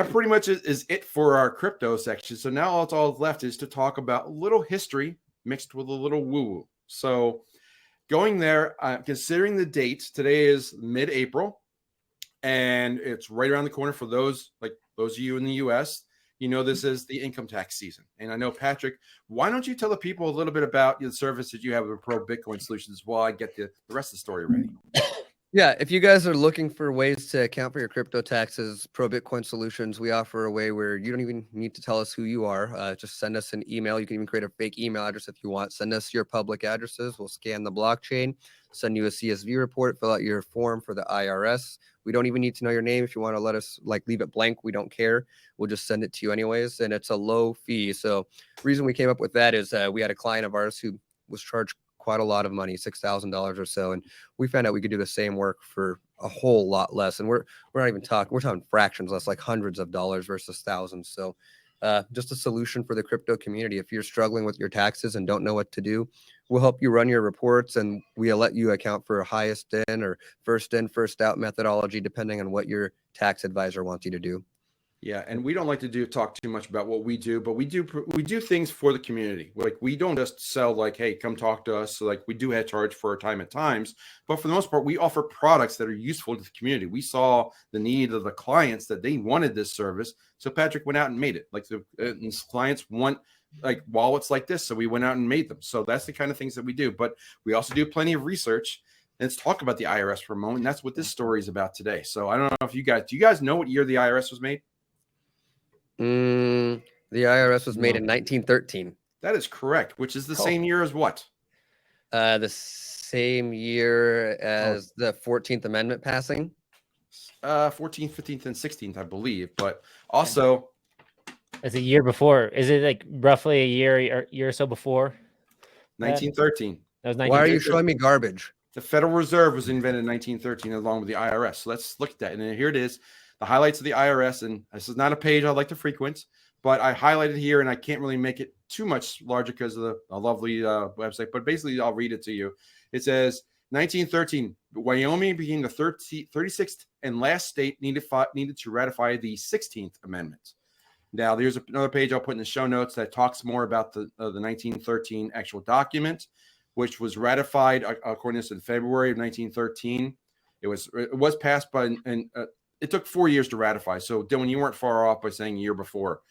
that pretty much is it for our crypto section. So now all left is to talk about a little history mixed with a little woo-woo. So going there, considering the dates, today is mid-April, and it's right around the corner for those of you in the U.S. You know, this is the income tax season. And I know, Patrick, why don't you tell the people a little bit about the service that you have with Pro Bitcoin Solutions while I get the rest of the story ready? Yeah, if you guys are looking for ways to account for your crypto taxes, Pro Bitcoin Solutions, we offer a way where you don't even need to tell us who you are. Just send us an email. You can even create a fake email address if you want. Send us your public addresses. We'll scan the blockchain, send you a CSV report, fill out your form for the IRS. We don't even need to know your name. If you want to let us leave it blank, we don't care. We'll just send it to you anyways, and it's a low fee. So the reason we came up with that is we had a client of ours who was charged quite a lot of money, $6,000 or so, and we found out we could do the same work for a whole lot less. And we're not even talking, we're talking fractions less, like hundreds of dollars versus thousands. So just a solution for the crypto community. If you're struggling with your taxes and don't know what to do, we'll help you run your reports, and we'll let you account for highest in or first in, first out methodology, depending on what your tax advisor wants you to do. Yeah, and we don't like to talk too much about what we do, but we do things for the community. Like, we don't just sell hey, come talk to us. So we do have charge for our time at times, but for the most part, we offer products that are useful to the community. We saw the need of the clients that they wanted this service, so Patrick went out and made it. The clients want wallets like this, so we went out and made them. So that's the kind of things that we do. But we also do plenty of research. Let's talk about the IRS for a moment. And that's what this story is about today. So I don't know if do you guys know what year the IRS was made? The IRS was made in 1913. That is correct, which is the same year as what? The same year as the 14th Amendment passing. 14th, 15th, and 16th, I believe. But also, it's a year before. Is it roughly a year or so before? 1913. That was 1913. Why are you showing me garbage? The Federal Reserve was invented in 1913 along with the IRS. So let's look at that. And then here it is. The highlights of the IRS, and this is not a page I like to frequent, but I highlighted here, and I can't really make it too much larger because of the lovely website, but basically I'll read it to you. It says, 1913, Wyoming became the 36th and last state needed to ratify the 16th Amendment. Now, there's another page I'll put in the show notes that talks more about the 1913 actual document, which was ratified, according to this, in February of 1913. It was passed by it took 4 years to ratify. So, Dylan, you weren't far off by saying a year before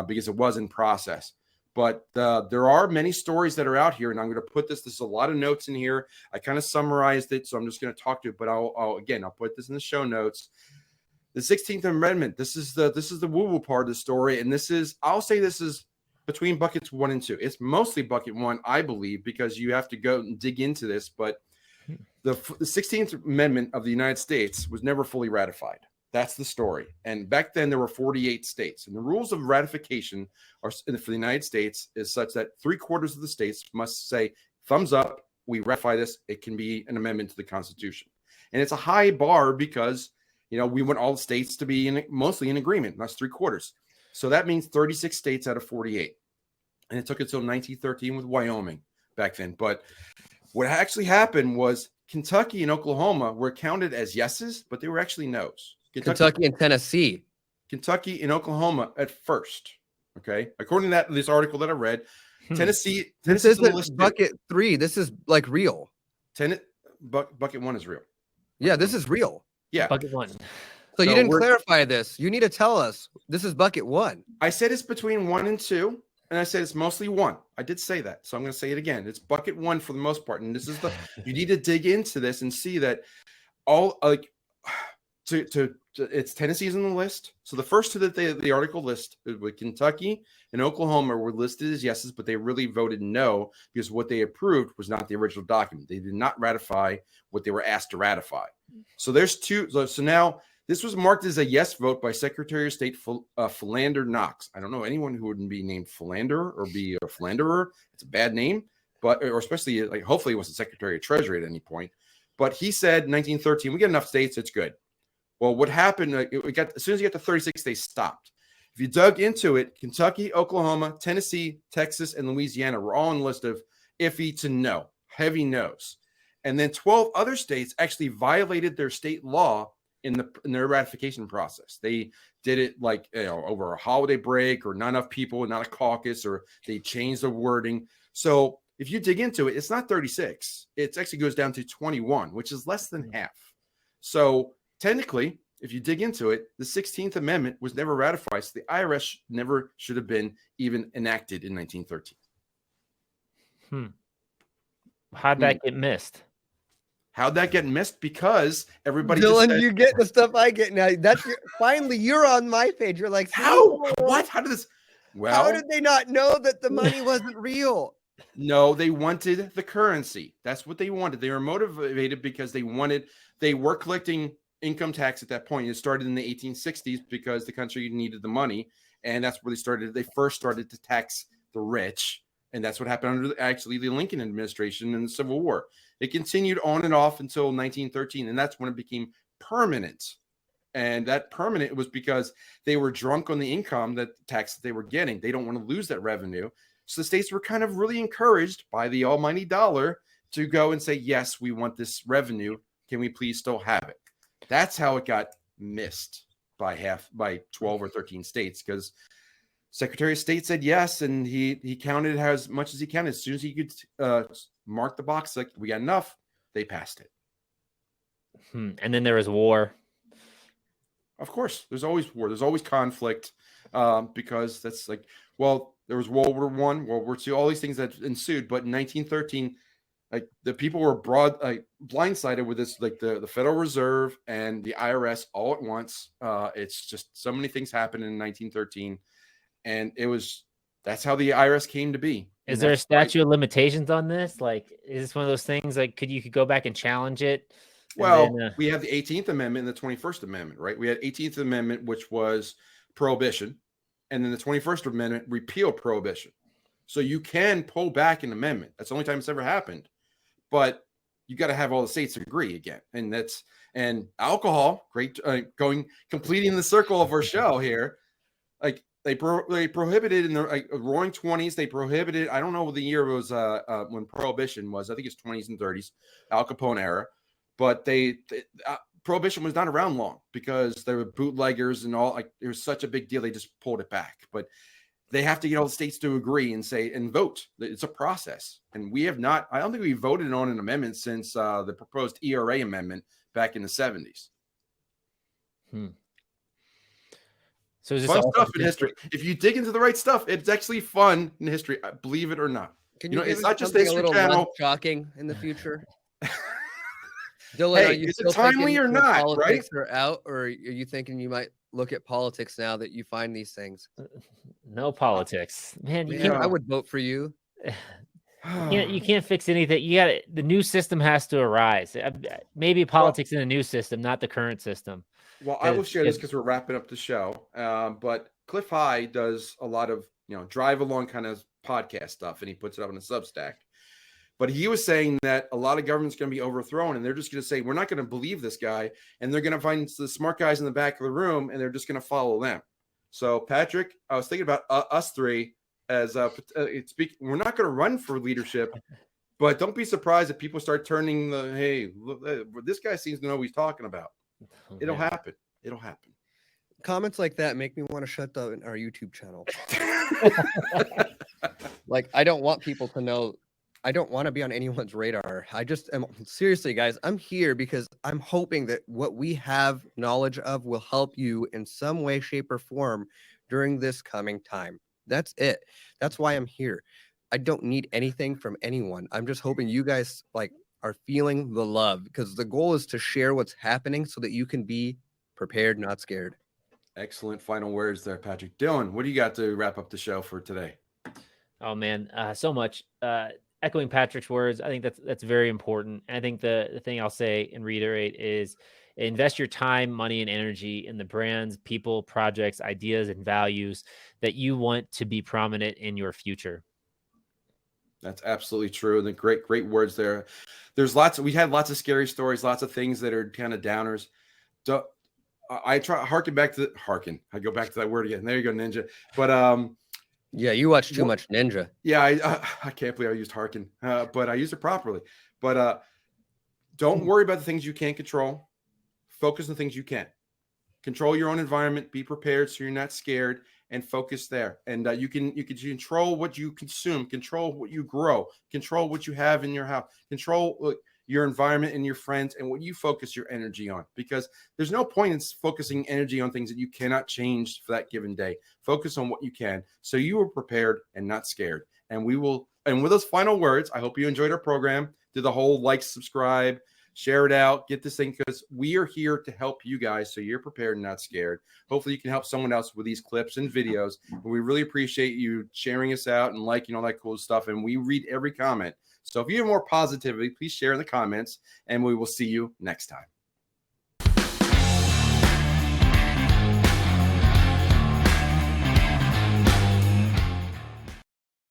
because it was in process. But there are many stories that are out here, and I'm going to put this. There's a lot of notes in here. I kind of summarized it, so I'm just going to talk to it. But I'll put this in the show notes. The 16th Amendment. This is the woo-woo part of the story, and I'll say this is between buckets 1 and 2. It's mostly bucket 1, I believe, because you have to go and dig into this. But the 16th Amendment of the United States was never fully ratified. That's the story. And back then, there were 48 states. And the rules of ratification for the United States is such that 3/4 of the states must say, thumbs up, we ratify this. It can be an amendment to the Constitution. And it's a high bar because, we want all the states to be mostly in agreement. That's 3/4. So that means 36 states out of 48. And it took until 1913 with Wyoming back then. But what actually happened was Kentucky and Oklahoma were counted as yeses, but they were actually no's. Kentucky and Tennessee. Kentucky and Oklahoma at first. Okay. According to this article that I read, Tennessee. This isn't bucket 3. This is real. Bucket 1 is real. Yeah, this is real. Yeah. Bucket 1. So you didn't clarify this. You need to tell us this is bucket 1. I said it's between 1 and 2, and I said it's mostly 1. I did say that. So I'm going to say it again. It's bucket 1 for the most part. And this is you need to dig into this and see that all it's Tennessee's on the list. So the first two that the article lists with Kentucky and Oklahoma were listed as yeses, but they really voted no because what they approved was not the original document. They did not ratify what they were asked to ratify. So there's two. So now this was marked as a yes vote by Secretary of State Philander Knox. I don't know anyone who wouldn't be named Philander or be a Philanderer. It's a bad name, or especially hopefully he wasn't Secretary of Treasury at any point. But he said 1913, we get enough states, it's good. Well, what happened, as soon as you get to 36, they stopped. If you dug into it, Kentucky, Oklahoma, Tennessee, Texas, and Louisiana were all on the list of iffy to no, heavy no's. And then 12 other states actually violated their state law in their ratification process. They did it like, over a holiday break, or not enough people, not a caucus, or they changed the wording. So if you dig into it, it's not 36. It actually goes down to 21, which is less than half. So technically, if you dig into it, the 16th Amendment was never ratified. So the IRS never should have been even enacted in 1913. How'd that get missed? How'd that get missed? Because everybody Dylan, just said, you get the stuff I get now. Finally you're on my page. You're like, how? What? How did this? Well, how did they not know that the money wasn't real? No, they wanted the currency. That's what they wanted. They were motivated because they were collecting income tax at that point. It started in the 1860s because the country needed the money. And that's where they first started to tax the rich. And that's what happened under actually the Lincoln administration and the Civil War. It continued on and off until 1913. And that's when it became permanent. And that permanent was because they were drunk on the income, that tax that they were getting. They don't want to lose that revenue. So the states were kind of really encouraged by the almighty dollar to go and say, yes, we want this revenue. Can we please still have it? That's how it got missed by 12 or 13 states, because Secretary of State said yes, and he counted as much as he counted. As soon as he could mark the box, like, we got enough, they passed it. And then there was war. Of course, there's always war. There's always conflict, because that's like, well, there was World War I, World War II, all these things that ensued. But in 1913, like, the people were blindsided with this, like the Federal Reserve and the IRS all at once. It's just so many things happened in 1913, and that's how the IRS came to be. Is there a statute of limitations on this? Like, is this one of those things like you could go back and challenge it? Well, we have the 18th Amendment and the 21st Amendment, right? We had 18th Amendment, which was prohibition, and then the 21st Amendment repealed prohibition. So you can pull back an amendment. That's the only time it's ever happened. But you got to have all the states agree again. And alcohol, great, completing the circle of our show here. Like, they prohibited in the roaring 20s. They prohibited, I don't know what the year was when prohibition was. I think it's 20s and 30s, Al Capone era. But prohibition was not around long because there were bootleggers and all. Like, it was such a big deal. They just pulled it back. But they have to get all the states to agree and say and vote. It's a process. And we have not, I don't think we voted on an amendment since the proposed ERA amendment back in the 70s. So is this fun stuff in history. If you dig into the right stuff, it's actually fun in history, believe it or not. Can you it's not just the a History little Channel. less shocking in the future? Dylan, Hey, are you is it still timely thinking or the not, politics are out, or are you thinking you might look at politics now that you find these things? No politics, man. You Man, I would vote for you. You can't fix anything. The new system has to arise. Maybe politics in the new system, not the current system. Well, I will share this because we're wrapping up the show. But Cliff High does a lot of drive along kind of podcast stuff, and he puts it up in a Substack. But he was saying that a lot of government's going to be overthrown, and they're just going to say, we're not going to believe this guy. And they're going to find the smart guys in the back of the room, and they're just going to follow them. So, Patrick, I was thinking about us three as we're not going to run for leadership, but don't be surprised if people start turning hey, look, this guy seems to know what he's talking about. It'll happen. It'll happen. Comments like that make me want to shut down our YouTube channel. Like, I don't want people to know. I don't want to be on anyone's radar. I just am, seriously, guys, I'm here because I'm hoping that what we have knowledge of will help you in some way, shape, or form during this coming time. That's it. That's why I'm here. I don't need anything from anyone. I'm just hoping you guys are feeling the love, because the goal is to share what's happening so that you can be prepared, not scared. Excellent final words there, Patrick. Dylan, what do you got to wrap up the show for today? Oh man, so much. Echoing Patrick's words, I think that's very important. And I think the thing I'll say and reiterate is invest your time, money, and energy in the brands, people, projects, ideas, and values that you want to be prominent in your future. That's absolutely true. And the great words there. We had lots of scary stories, lots of things that are kind of downers. I try I go back to that word again. There you go, ninja. But yeah, you watch too much Ninja. Yeah, I can't believe I used harken, but I used it properly. But don't worry about the things you can't control. focus on things you can. Control your own environment, be prepared so you're not scared, and focus there. And you can control what you consume, control what you grow, control what you have in your house, control your environment and your friends and what you focus your energy on, because there's no point in focusing energy on things that you cannot change for that given day. Focus on what you can so you are prepared and not scared. And with those final words, I hope you enjoyed our program. Do the whole like, subscribe, share it out, get this thing, because we are here to help you guys so you're prepared and not scared. Hopefully you can help someone else with these clips and videos. And we really appreciate you sharing us out and liking all that cool stuff. And we read every comment. So if you have more positivity, please share in the comments, and we will see you next time.